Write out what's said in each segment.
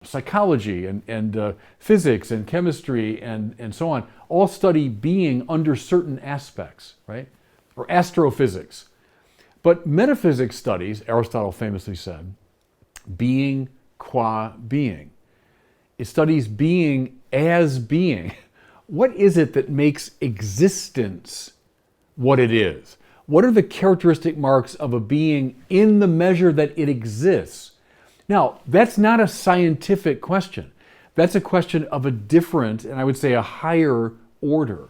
psychology and physics and chemistry and so on all study being under certain aspects, right? Or astrophysics. But metaphysics studies, Aristotle famously said, being qua being. It studies being as being. What is it that makes existence what it is? What are the characteristic marks of a being in the measure that it exists? Now, that's not a scientific question. That's a question of a different, and I would say a higher order.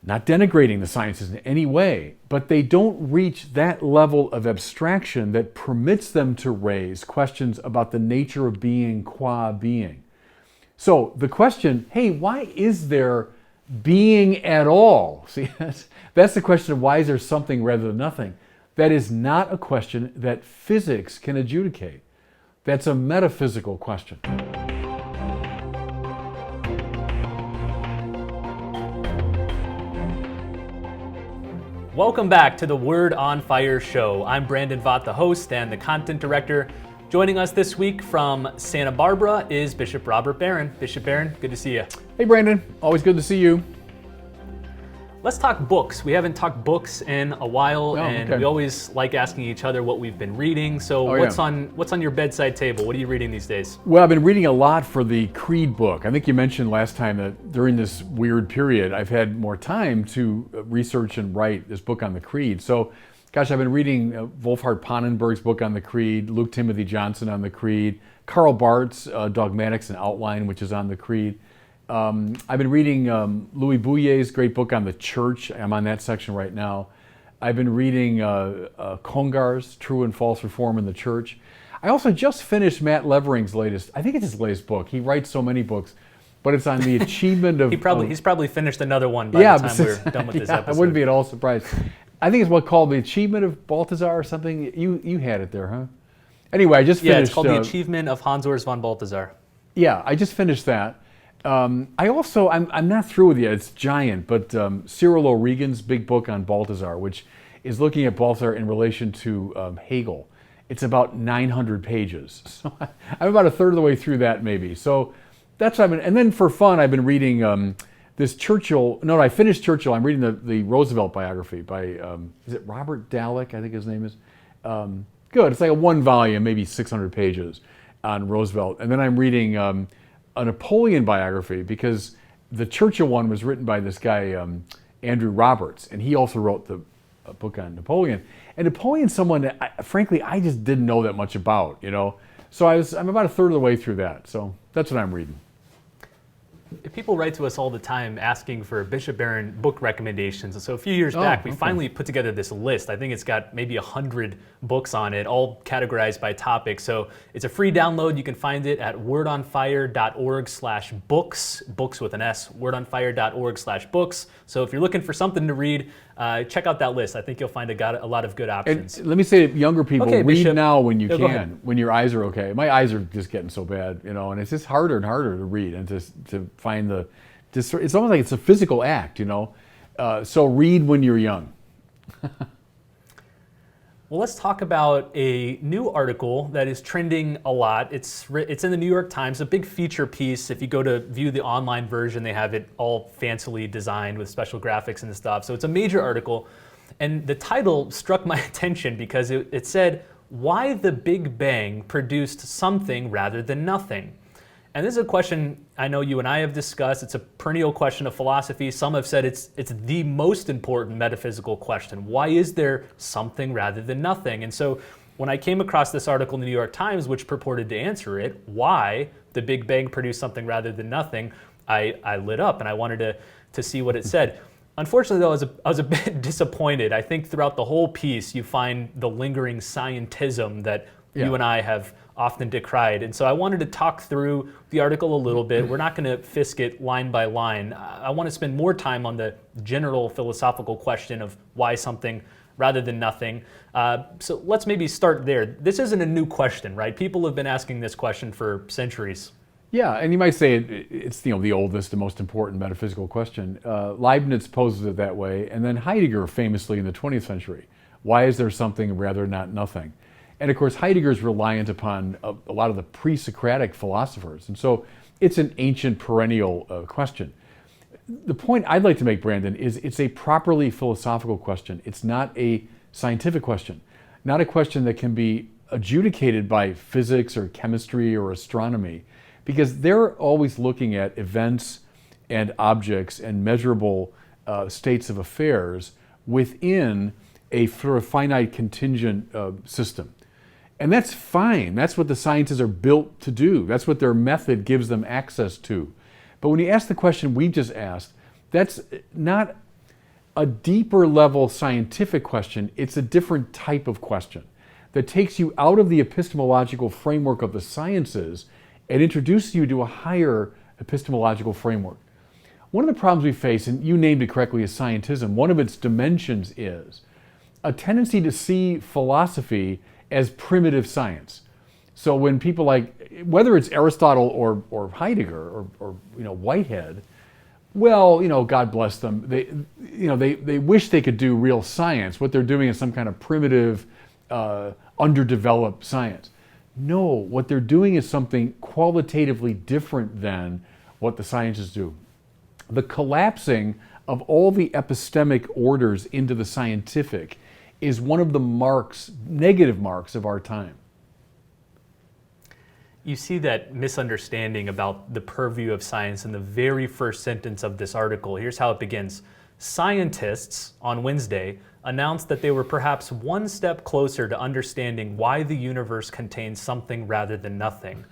Not denigrating the sciences in any way, but they don't reach that level of abstraction that permits them to raise questions about the nature of being qua being. So the question, hey, why is there being at all? See, that's the question of why is there something rather than nothing. That is not a question that physics can adjudicate. That's a metaphysical question. Welcome back to the Word on Fire show. I'm Brandon Vogt, the host and the content director. Joining us this week from Santa Barbara is Bishop Robert Barron. Bishop Barron, good to see you. Hey Brandon, always good to see you. Let's talk books. We haven't talked books in a while, we always like asking each other what we've been reading. So what's on your bedside table? What are you reading these days? Well, I've been reading a lot for the Creed book. I think you mentioned last time that during this weird period, I've had more time to research and write this book on the Creed. So, gosh, I've been reading Wolfhard Pannenberg's book on the Creed, Luke Timothy Johnson on the Creed, Karl Barth's Dogmatics and Outline, which is on the Creed. I've been reading Louis Bouillet's great book on the church. I'm on that section right now. I've been reading Congar's True and False Reform in the Church. I also just finished Matt Levering's latest, I think it's his latest book. He writes so many books, but it's on the achievement of... He's probably finished another one by the time we're done with this episode. I wouldn't be at all surprised. I think it's what's called the Achievement of Balthasar or something. You had it there, huh? Anyway, I just finished... Yeah, it's called The Achievement of Hans Urs von Balthasar. Yeah, I just finished that. I'm not through with it yet, it's giant, but Cyril O'Regan's big book on Balthasar, which is looking at Balthasar in relation to Hegel. It's about 900 pages. So I'm about a third of the way through that maybe. So that's what I've been, and then for fun, I've been reading this Churchill, no, I finished Churchill. I'm reading the Roosevelt biography by, is it Robert Dallek, I think his name is? Good, it's like a one volume, maybe 600 pages on Roosevelt. And then I'm reading a Napoleon biography because the Churchill one was written by this guy, Andrew Roberts, and he also wrote the book on Napoleon. And Napoleon's someone that, frankly, I just didn't know that much about, you know? So I'm about a third of the way through that. So that's what I'm reading. People write to us all the time asking for Bishop Barron book recommendations. And so a few years back, we finally put together this list. I think it's got maybe 100 books on it, all categorized by topic. So it's a free download. You can find it at wordonfire.org/books, books with an S, wordonfire.org/books. So if you're looking for something to read, check out that list. I think you'll find a lot of good options. And let me say to younger people, read Bishop, now when you can, when your eyes are okay. My eyes are just getting so bad, you know, and it's just harder and harder to read and to find it's almost like it's a physical act, you know. So read when you're young. Well, let's talk about a new article that is trending a lot. It's in the New York Times, a big feature piece. If you go to view the online version, they have it all fancily designed with special graphics and stuff. So it's a major article. And the title struck my attention because it said, "Why the Big Bang Produced Something Rather Than Nothing." And this is a question I know you and I have discussed. It's a perennial question of philosophy. Some have said it's the most important metaphysical question. Why is there something rather than nothing? And so when I came across this article in the New York Times, which purported to answer it, why the Big Bang produced something rather than nothing, I lit up and I wanted to see what it said. Unfortunately, though, I was a bit disappointed. I think throughout the whole piece, you find the lingering scientism that you and I have often decried. And so I wanted to talk through the article a little bit. We're not going to fisk it line by line. I want to spend more time on the general philosophical question of why something rather than nothing. So let's maybe start there. This isn't a new question, right? People have been asking this question for centuries. Yeah, and you might say it's the oldest and most important metaphysical question. Leibniz poses it that way, and then Heidegger famously in the 20th century. Why is there something rather not nothing? And of course, Heidegger's reliant upon a lot of the pre-Socratic philosophers. And so it's an ancient perennial question. The point I'd like to make, Brandon, is it's a properly philosophical question. It's not a scientific question, not a question that can be adjudicated by physics or chemistry or astronomy, because they're always looking at events and objects and measurable states of affairs within a sort of finite contingent system. And that's fine. That's what the sciences are built to do. That's what their method gives them access to. But when you ask the question we just asked, that's not a deeper level scientific question. It's a different type of question that takes you out of the epistemological framework of the sciences and introduces you to a higher epistemological framework. One of the problems we face, and you named it correctly, is scientism. One of its dimensions is a tendency to see philosophy as primitive science. So when people like, whether it's Aristotle or Heidegger or Whitehead, well, God bless them. They wish they could do real science. What they're doing is some kind of primitive, underdeveloped science. No, what they're doing is something qualitatively different than what the sciences do. The collapsing of all the epistemic orders into the scientific is one of the marks, negative marks of our time. You see that misunderstanding about the purview of science in the very first sentence of this article. Here's how it begins. Scientists on Wednesday announced that they were perhaps one step closer to understanding why the universe contains something rather than nothing.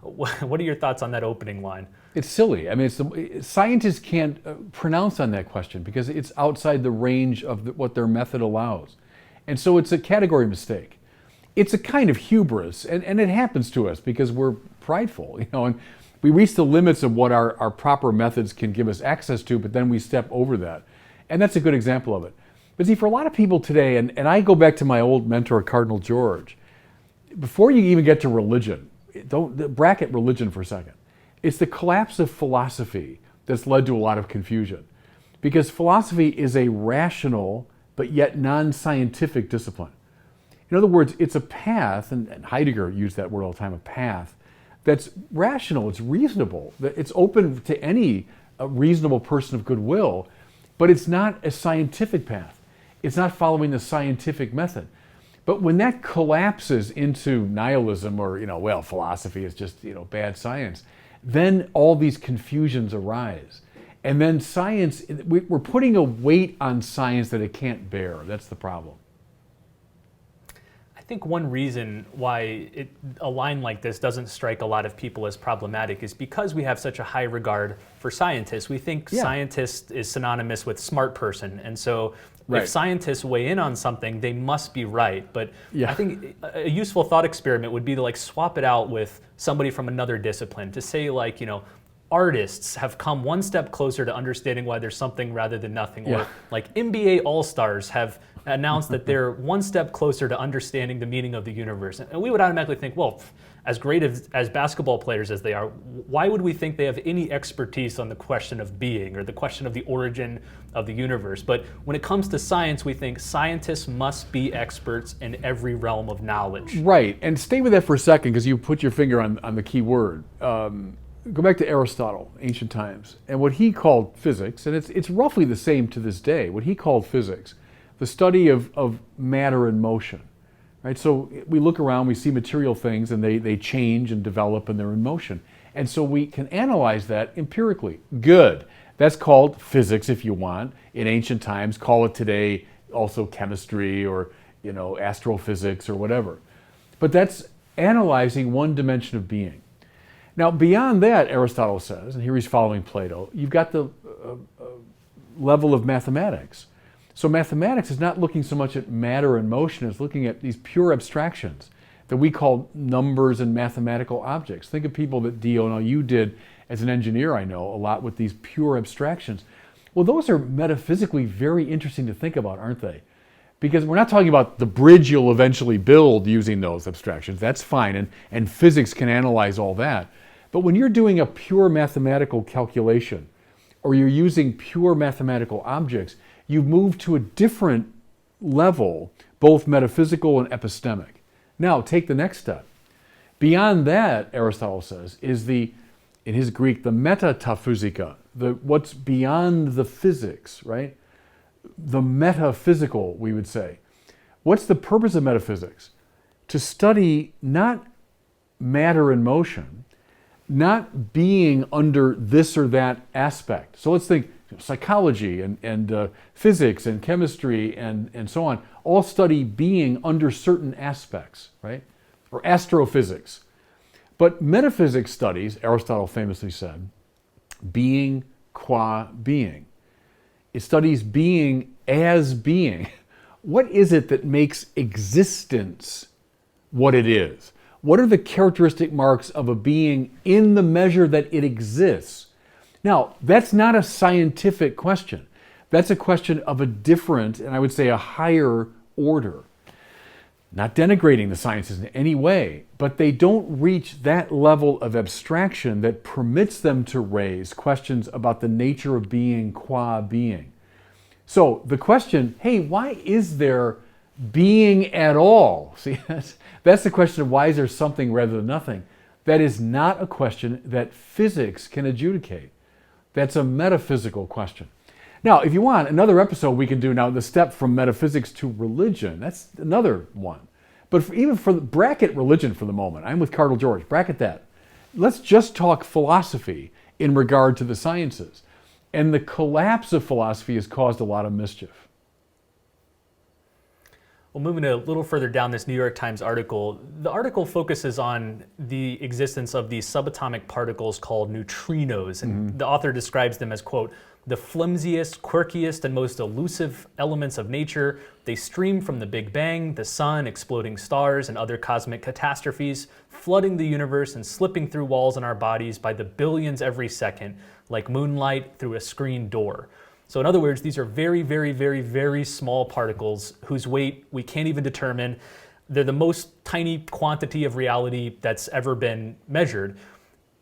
What are your thoughts on that opening line? It's silly. I mean, scientists can't pronounce on that question because it's outside the range of what their method allows. And so it's a category mistake. It's a kind of hubris, and it happens to us because we're prideful, and we reach the limits of what our proper methods can give us access to, but then we step over that. And that's a good example of it. But see, for a lot of people today, and I go back to my old mentor, Cardinal George, before you even get to religion, don't bracket religion for a second. It's the collapse of philosophy that's led to a lot of confusion. Because philosophy is a rational, but yet non-scientific discipline. In other words, it's a path, and Heidegger used that word all the time, a path, that's rational, it's reasonable, it's open to any reasonable person of goodwill, but it's not a scientific path. It's not following the scientific method. But when that collapses into nihilism or, philosophy is just, bad science, then all these confusions arise. And then science, we're putting a weight on science that it can't bear. That's the problem. I think one reason why a line like this doesn't strike a lot of people as problematic is because we have such a high regard for scientists. We think scientist is synonymous with smart person. And so if scientists weigh in on something, they must be right. But I think a useful thought experiment would be to swap it out with somebody from another discipline to say artists have come one step closer to understanding why there's something rather than nothing. Or NBA All-Stars have announced that they're one step closer to understanding the meaning of the universe. And we would automatically think, well, as great as basketball players as they are, why would we think they have any expertise on the question of being or the question of the origin of the universe? But when it comes to science, we think scientists must be experts in every realm of knowledge. Right, and stay with that for a second because you put your finger on the key word. Go back to Aristotle, ancient times, and what he called physics, and it's roughly the same to this day, what he called physics, the study of matter and motion. Right? So we look around, we see material things, and they change and develop, and they're in motion. And so we can analyze that empirically. Good. That's called physics, if you want, in ancient times. Call it today also chemistry or astrophysics or whatever. But that's analyzing one dimension of being. Now, beyond that, Aristotle says, and here he's following Plato, you've got the level of mathematics. So mathematics is not looking so much at matter and motion, it's looking at these pure abstractions that we call numbers and mathematical objects. Think of people that deal, now you did as an engineer, I know, a lot with these pure abstractions. Well, those are metaphysically very interesting to think about, aren't they? Because we're not talking about the bridge you'll eventually build using those abstractions. That's fine, and physics can analyze all that. But when you're doing a pure mathematical calculation, or you're using pure mathematical objects, you move to a different level, both metaphysical and epistemic. Now take the next step. Beyond that, Aristotle says, is in his Greek, the metaphysica, what's beyond the physics, right? The metaphysical, we would say. What's the purpose of metaphysics? To study not matter and motion, not being under this or that aspect. So let's think psychology and physics and chemistry and so on, all study being under certain aspects, right? Or astrophysics. But metaphysics studies, Aristotle famously said, being qua being. It studies being as being. What is it that makes existence what it is? What are the characteristic marks of a being in the measure that it exists? Now, that's not a scientific question. That's a question of a different, and I would say a higher order. Not denigrating the sciences in any way, but they don't reach that level of abstraction that permits them to raise questions about the nature of being qua being. So the question, hey, why is there being at all? See, that's the question of why is there something rather than nothing. That is not a question that physics can adjudicate. That's a metaphysical question. Now, if you want, another episode we can do now, the step from metaphysics to religion. That's another one. But even for bracket religion for the moment, I'm with Cardinal George, bracket that. Let's just talk philosophy in regard to the sciences. And the collapse of philosophy has caused a lot of mischief. Well, moving a little further down this New York Times article, the article focuses on the existence of these subatomic particles called neutrinos. And the author describes them as, quote, the flimsiest, quirkiest, and most elusive elements of nature. They stream from the Big Bang, the sun, exploding stars, and other cosmic catastrophes, flooding the universe and slipping through walls in our bodies by the billions every second, like moonlight through a screen door. So in other words, these are very, very, very, very small particles whose weight we can't even determine. They're the most tiny quantity of reality that's ever been measured.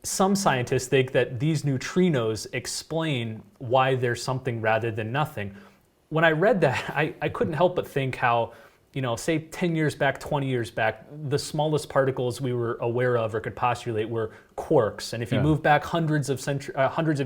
Some scientists think that these neutrinos explain why there's something rather than nothing. When I read that, I couldn't help but think how, say 10 years back, 20 years back, the smallest particles we were aware of or could postulate were quarks. And if you move back hundreds of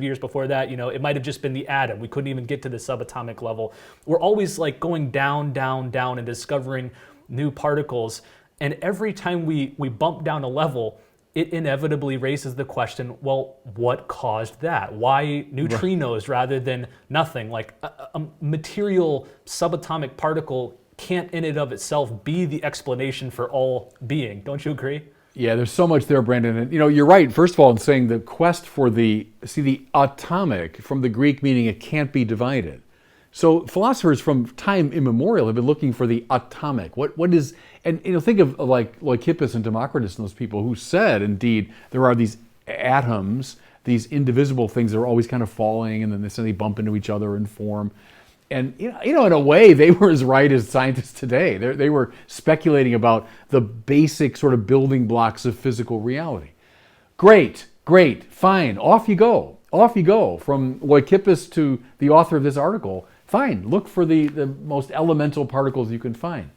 years before that, it might have just been the atom. We couldn't even get to the subatomic level. We're always like going down, down, down and discovering new particles. And every time we bump down a level, it inevitably raises the question, well, what caused that? Why neutrinos rather than nothing? Like a material subatomic particle can't in and of itself be the explanation for all being. Don't you agree? Yeah, there's so much there, Brandon. And you're right, first of all, in saying the quest for the atomic, from the Greek meaning it can't be divided. So philosophers from time immemorial have been looking for the atomic. What is, and think of like Leucippus and Democritus and those people who said, indeed, there are these atoms, these indivisible things that are always kind of falling, and then they suddenly bump into each other and form. And in a way, they were as right as scientists today. They were speculating about the basic sort of building blocks of physical reality. Great, fine, off you go. From Leucippus to the author of this article. Fine, look for the most elemental particles you can find.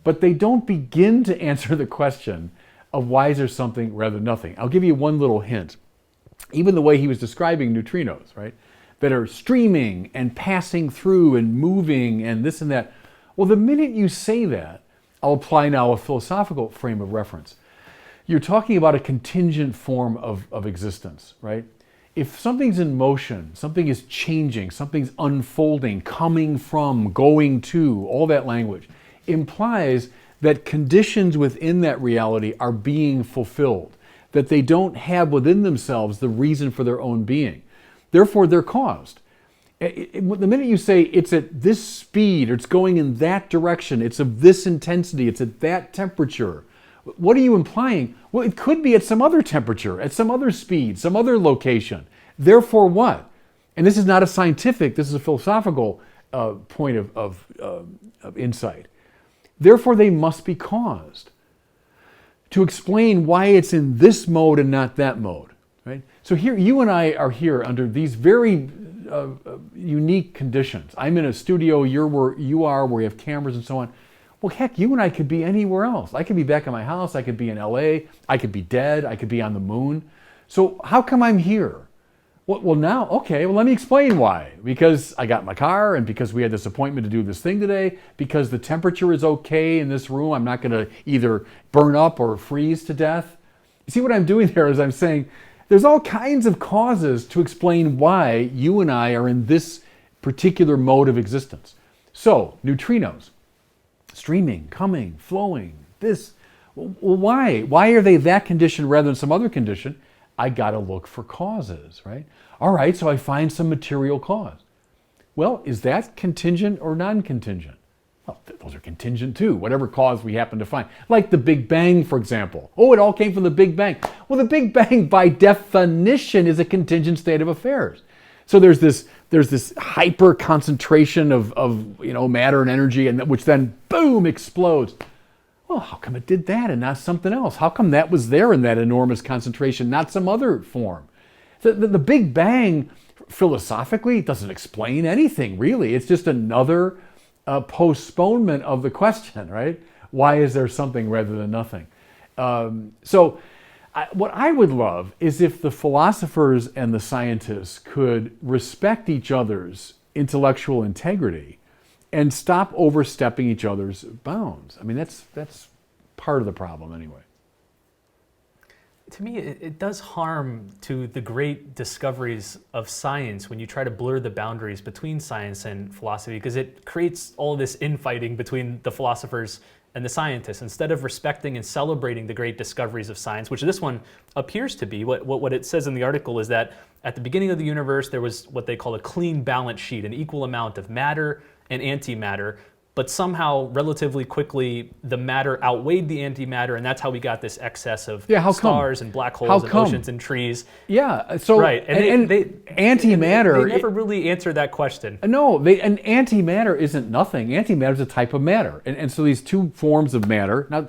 But they don't begin to answer the question of why is there something rather than nothing. I'll give you one little hint. Even the way he was describing neutrinos, right, that are streaming and passing through and moving and this and that. Well, the minute you say that, I'll apply now a philosophical frame of reference. You're talking about a contingent form of existence, right? If something's in motion, something is changing, something's unfolding, coming from, going to, all that language implies that conditions within that reality are being fulfilled, that they don't have within themselves the reason for their own being. Therefore, they're caused. The minute you say it's at this speed, or it's going in that direction, it's of this intensity, it's at that temperature, what are you implying? Well, it could be at some other temperature, at some other speed, some other location. Therefore what? And this is not a scientific, this is a philosophical point of insight. Therefore they must be caused to explain why it's in this mode and not that mode. Right? So here, you and I are here under these very unique conditions. I'm in a studio, you're where you are, where we have cameras and so on. Well, heck, you and I could be anywhere else. I could be back in my house. I could be in LA. I could be dead. I could be on the moon. So how come I'm here? Well, now, okay, well, let me explain why. Because I got in my car, and because we had this appointment to do this thing today, because the temperature is okay in this room. I'm not going to either burn up or freeze to death. You see what I'm doing there is I'm saying there's all kinds of causes to explain why you and I are in this particular mode of existence. So, neutrinos, streaming, coming, flowing, this. Well, why? Why are they that condition rather than some other condition? I got to look for causes, right? All right, so I find some material cause. Well, is that contingent or non-contingent? Well, those are contingent too, whatever cause we happen to find. Like the Big Bang, for example. Oh, it all came from the Big Bang. Well, the Big Bang, by definition, is a contingent state of affairs. So there's this hyper concentration of matter and energy, and which then boom explodes. Well, how come it did that and not something else? How come that was there in that enormous concentration, not some other form? The Big Bang, philosophically, doesn't explain anything, really. It's just another postponement of the question, right? Why is there something rather than nothing? What I would love is if the philosophers and the scientists could respect each other's intellectual integrity and stop overstepping each other's bounds. I mean, that's part of the problem anyway. To me, it does harm to the great discoveries of science when you try to blur the boundaries between science and philosophy, because it creates all this infighting between the philosophers and the scientists. Instead of respecting and celebrating the great discoveries of science, which this one appears to be, what it says in the article is that at the beginning of the universe, there was what they call a clean balance sheet, an equal amount of matter and antimatter, but somehow relatively quickly the matter outweighed the antimatter, and that's how we got this excess of stars and black holes and oceans and trees. Yeah, so right, and antimatter. They never really answered that question. No, and antimatter isn't nothing. Antimatter is a type of matter, and so these two forms of matter. Now,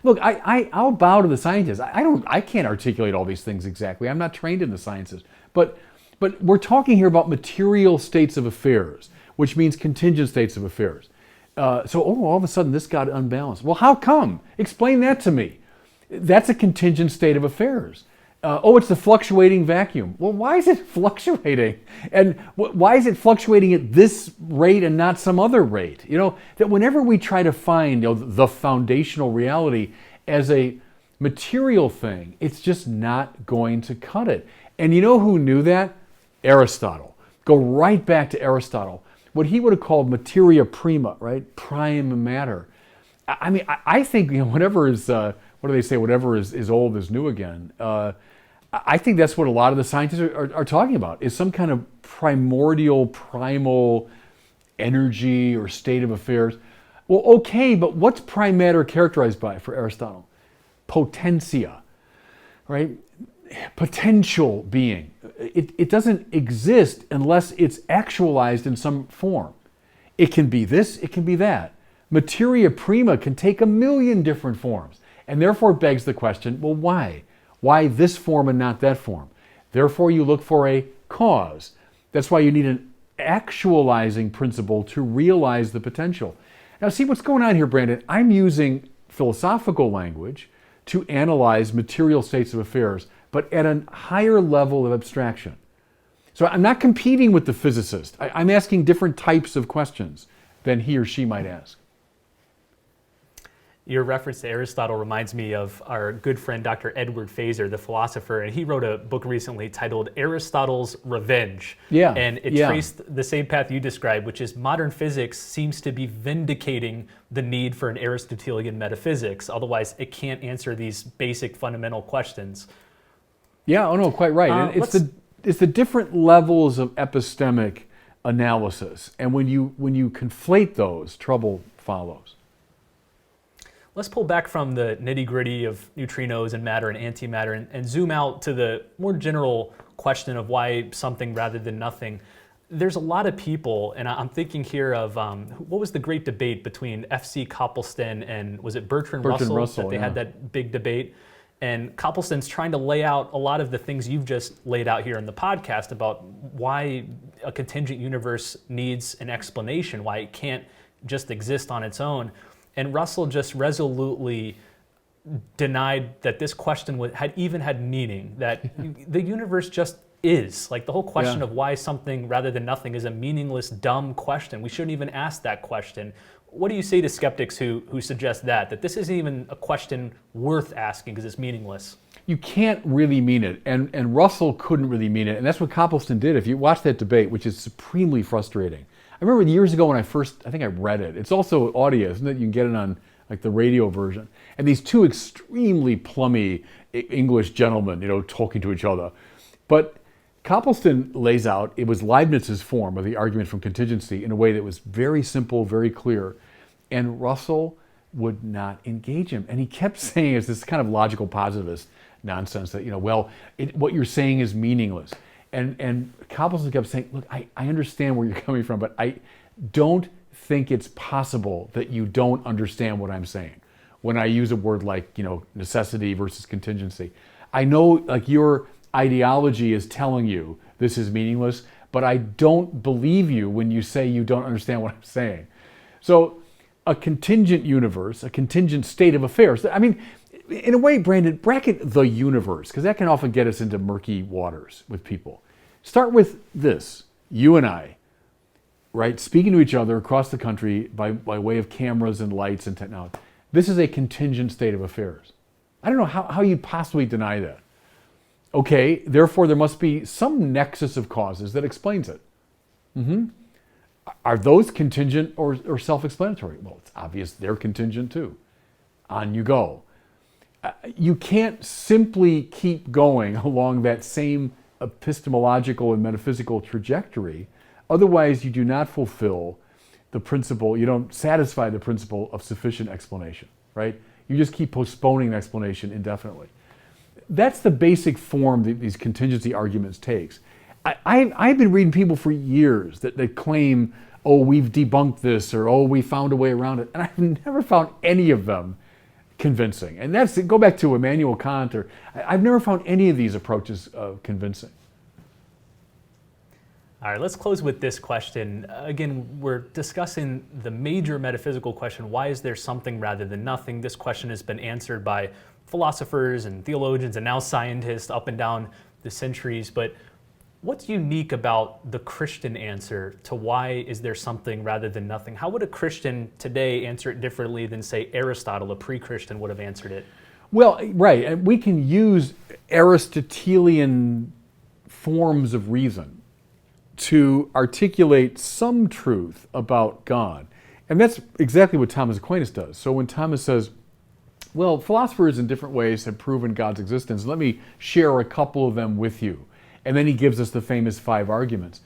look, I'll bow to the scientists. I can't articulate all these things exactly. I'm not trained in the sciences, but we're talking here about material states of affairs, which means contingent states of affairs. All of a sudden this got unbalanced. Well, how come? Explain that to me. That's a contingent state of affairs. It's the fluctuating vacuum. Well, why is it fluctuating? And why is it fluctuating at this rate and not some other rate? That whenever we try to find the foundational reality as a material thing, it's just not going to cut it. And you know who knew that? Aristotle. Go right back to Aristotle. What he would have called materia prima, right? Prime matter. I mean, I think whatever is, what do they say? Whatever is old is new again. I think that's what a lot of the scientists are talking about, is some kind of primordial, primal energy or state of affairs. Well, okay, but what's prime matter characterized by for Aristotle? Potentia, right? Potential being. It doesn't exist unless it's actualized in some form. It can be this, it can be that. Materia prima can take a million different forms, and therefore begs the question, well, why? Why this form and not that form? Therefore, you look for a cause. That's why you need an actualizing principle to realize the potential. Now, see what's going on here, Brandon? I'm using philosophical language to analyze material states of affairs, but at a higher level of abstraction. So I'm not competing with the physicist. I'm asking different types of questions than he or she might ask. Your reference to Aristotle reminds me of our good friend Dr. Edward Fazer, the philosopher, and he wrote a book recently titled Aristotle's Revenge. Yeah. And it traced the same path you described, which is modern physics seems to be vindicating the need for an Aristotelian metaphysics. Otherwise, it can't answer these basic fundamental questions. Yeah, no, quite right. And it's the different levels of epistemic analysis, and when you conflate those, trouble follows. Let's pull back from the nitty-gritty of neutrinos and matter and antimatter and zoom out to the more general question of why something rather than nothing. There's a lot of people, and I'm thinking here of what was the great debate between F.C. Copleston and was it Bertrand Russell that they had that big debate? And Copleston's trying to lay out a lot of the things you've just laid out here in the podcast about why a contingent universe needs an explanation, why it can't just exist on its own. And Russell just resolutely denied that this question had meaning, that the universe just is. Like the whole question of why something rather than nothing is a meaningless, dumb question. We shouldn't even ask that question. What do you say to skeptics who suggest that this isn't even a question worth asking because it's meaningless? You can't really mean it, and Russell couldn't really mean it, and that's what Copleston did. If you watch that debate, which is supremely frustrating. I remember years ago when I think I read it. It's also audio, isn't it? You can get it on like the radio version. And these two extremely plummy English gentlemen, talking to each other. But Copleston lays out, it was Leibniz's form of the argument from contingency in a way that was very simple, very clear. And Russell would not engage him. And he kept saying, it's this kind of logical positivist nonsense that, what you're saying is meaningless. And Copleston kept saying, look, I understand where you're coming from, but I don't think it's possible that you don't understand what I'm saying when I use a word like, necessity versus contingency. I know like your ideology is telling you this is meaningless, but I don't believe you when you say you don't understand what I'm saying. So a contingent universe, a contingent state of affairs. I mean, in a way, Brandon, bracket the universe, because that can often get us into murky waters with people. Start with this, you and I, right, speaking to each other across the country by way of cameras and lights and technology. This is a contingent state of affairs. I don't know how you possibly deny that. Okay, therefore there must be some nexus of causes that explains it. Are those contingent or self-explanatory? Well, it's obvious they're contingent too. On you go. You can't simply keep going along that same epistemological and metaphysical trajectory. Otherwise, you do not fulfill the principle, you don't satisfy the principle of sufficient explanation, right? You just keep postponing the explanation indefinitely. That's the basic form that these contingency arguments takes. I've been reading people for years that claim, oh, we've debunked this, or oh, we found a way around it. And I've never found any of them convincing. And go back to Immanuel Kant, or I've never found any of these approaches convincing. All right, let's close with this question. Again, we're discussing the major metaphysical question, why is there something rather than nothing? This question has been answered by philosophers and theologians and now scientists up and down the centuries, but what's unique about the Christian answer to why is there something rather than nothing? How would a Christian today answer it differently than, say, Aristotle, a pre-Christian, would have answered it? Well, right, and we can use Aristotelian forms of reason to articulate some truth about God. And that's exactly what Thomas Aquinas does. So when Thomas says, well, philosophers in different ways have proven God's existence, let me share a couple of them with you. And then he gives us the famous 5 arguments.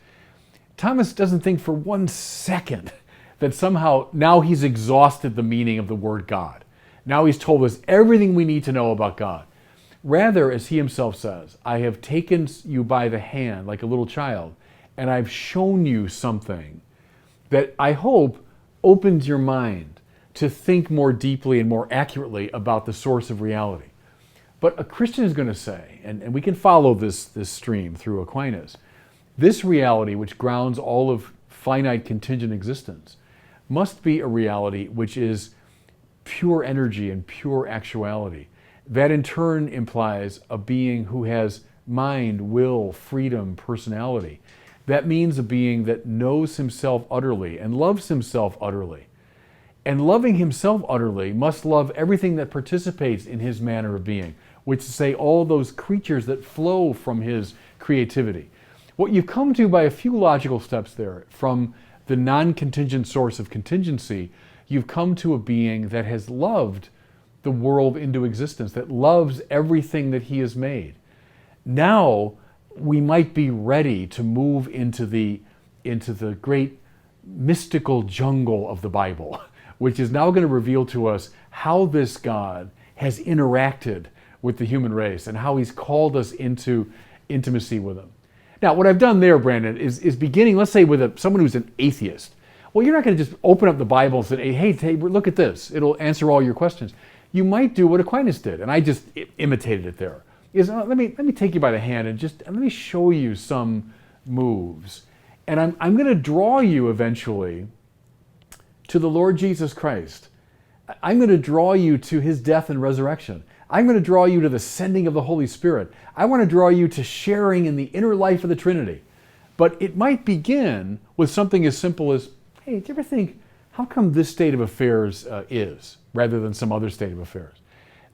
Thomas doesn't think for 1 second that somehow now he's exhausted the meaning of the word God. Now he's told us everything we need to know about God. Rather, as he himself says, I have taken you by the hand like a little child, and I've shown you something that I hope opens your mind to think more deeply and more accurately about the source of reality. But a Christian is going to say, and we can follow this stream through Aquinas, this reality which grounds all of finite contingent existence must be a reality which is pure energy and pure actuality. That in turn implies a being who has mind, will, freedom, personality. That means a being that knows himself utterly and loves himself utterly. And loving himself utterly must love everything that participates in his manner of being, which is to say all those creatures that flow from his creativity. What you've come to by a few logical steps there, from the non-contingent source of contingency, you've come to a being that has loved the world into existence, that loves everything that he has made. Now we might be ready to move into the great mystical jungle of the Bible, which is now going to reveal to us how this God has interacted with the human race and how he's called us into intimacy with him. Now, what I've done there, Brandon, is beginning, let's say, with someone who's an atheist. Well, you're not going to just open up the Bible and say, hey, look at this. It'll answer all your questions. You might do what Aquinas did, and I just imitated it there. Let me take you by the hand and let me show you some moves. And I'm going to draw you eventually to the Lord Jesus Christ. I'm going to draw you to his death and resurrection. I'm going to draw you to the sending of the Holy Spirit. I want to draw you to sharing in the inner life of the Trinity. But it might begin with something as simple as, hey, do you ever think, how come this state of affairs is, rather than some other state of affairs?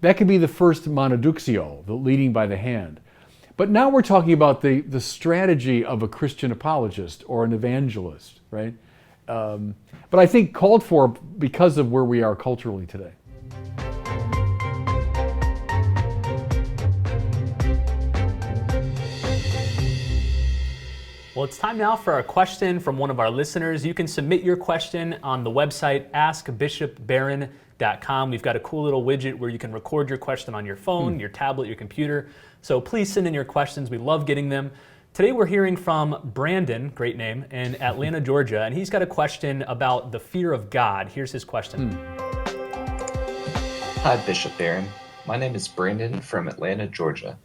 That could be the first monoduxio, the leading by the hand. But now we're talking about the strategy of a Christian apologist or an evangelist, right? But I think called for because of where we are culturally today. Well, it's time now for a question from one of our listeners. You can submit your question on the website askbishopbarron.com. We've got a cool little widget where you can record your question on your phone, your tablet, your computer. So please send in your questions. We love getting them. Today we're hearing from Brandon, great name, in Atlanta, Georgia, and he's got a question about the fear of God. Here's his question. Hi, Bishop Barron. My name is Brandon from Atlanta, Georgia.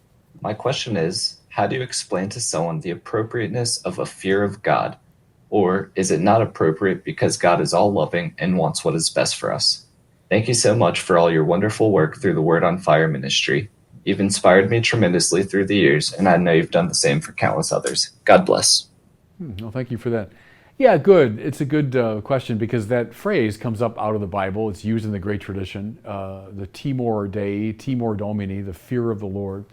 My question is, how do you explain to someone the appropriateness of a fear of God? Or is it not appropriate because God is all-loving and wants what is best for us? Thank you so much for all your wonderful work through the Word on Fire ministry. You've inspired me tremendously through the years, and I know you've done the same for countless others. God bless. Well, thank you for that. Yeah, good. It's a good question because that phrase comes up out of the Bible. It's used in the great tradition, the timor Dei, timor Domini, the fear of the Lord.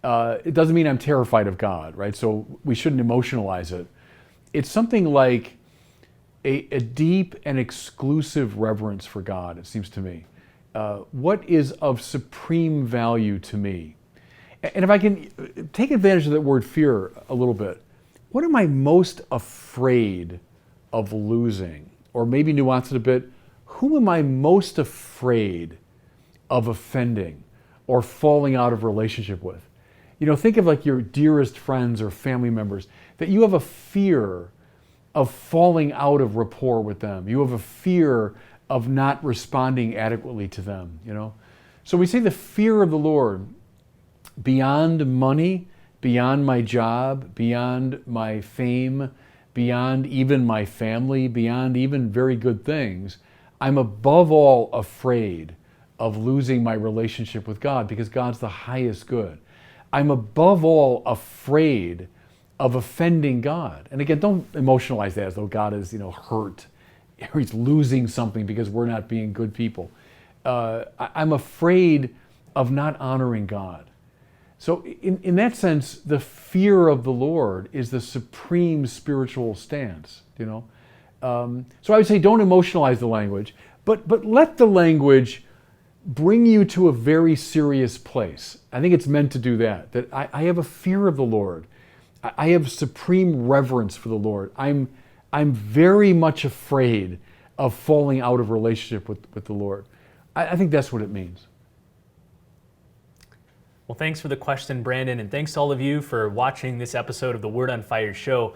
It doesn't mean I'm terrified of God, right? So we shouldn't emotionalize it. It's something like a deep and exclusive reverence for God, it seems to me. What is of supreme value to me? And if I can take advantage of that word fear a little bit, what am I most afraid of losing? Or maybe nuance it a bit, who am I most afraid of offending or falling out of relationship with? You know, think of like your dearest friends or family members, that you have a fear of falling out of rapport with them. You have a fear of not responding adequately to them, you know? So we say the fear of the Lord, beyond money, beyond my job, beyond my fame, beyond even my family, beyond even very good things, I'm above all afraid of losing my relationship with God because God's the highest good. I'm above all afraid of offending God. And again, don't emotionalize that as though God is, hurt or he's losing something because we're not being good people. I'm afraid of not honoring God. So in that sense, the fear of the Lord is the supreme spiritual stance, So I would say don't emotionalize the language, but let the language bring you to a very serious place. I think it's meant to do that I have a fear of the Lord. I have supreme reverence for the Lord. I'm very much afraid of falling out of relationship with the Lord. I think that's what it means. Well, thanks for the question, Brandon, and thanks to all of you for watching this episode of the Word on Fire show.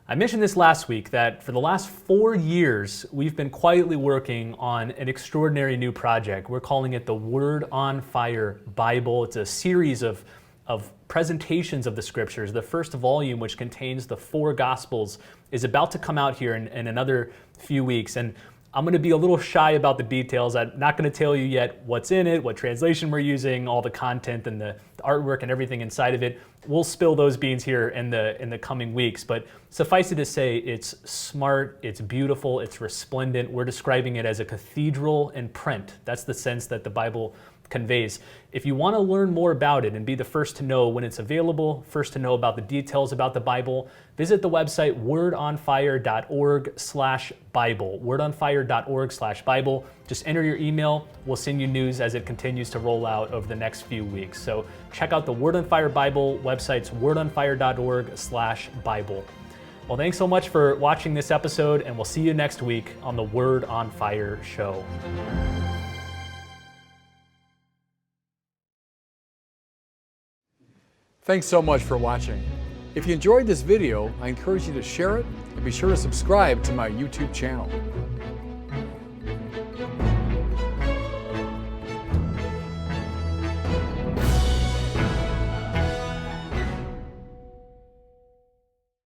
I mentioned this last week that for the last 4 years, we've been quietly working on an extraordinary new project. We're calling it the Word on Fire Bible. It's a series of presentations of the scriptures. The first volume, which contains the 4 Gospels, is about to come out here in another few weeks. And I'm going to be a little shy about the details. I'm not going to tell you yet what's in it, what translation we're using, all the content and the artwork and everything inside of it. We'll spill those beans here in the coming weeks, but suffice it to say, it's smart, it's beautiful, it's resplendent. We're describing it as a cathedral in print. That's the sense that the Bible conveys. If you want to learn more about it and be the first to know when it's available, first to know about the details about the Bible, visit the website wordonfire.org/Bible. Wordonfire.org/Bible. Just enter your email. We'll send you news as it continues to roll out over the next few weeks. So check out the Word on Fire Bible website's wordonfire.org/Bible. Well, thanks so much for watching this episode, and we'll see you next week on the Word on Fire show. Thanks so much for watching. If you enjoyed this video, I encourage you to share it and be sure to subscribe to my YouTube channel.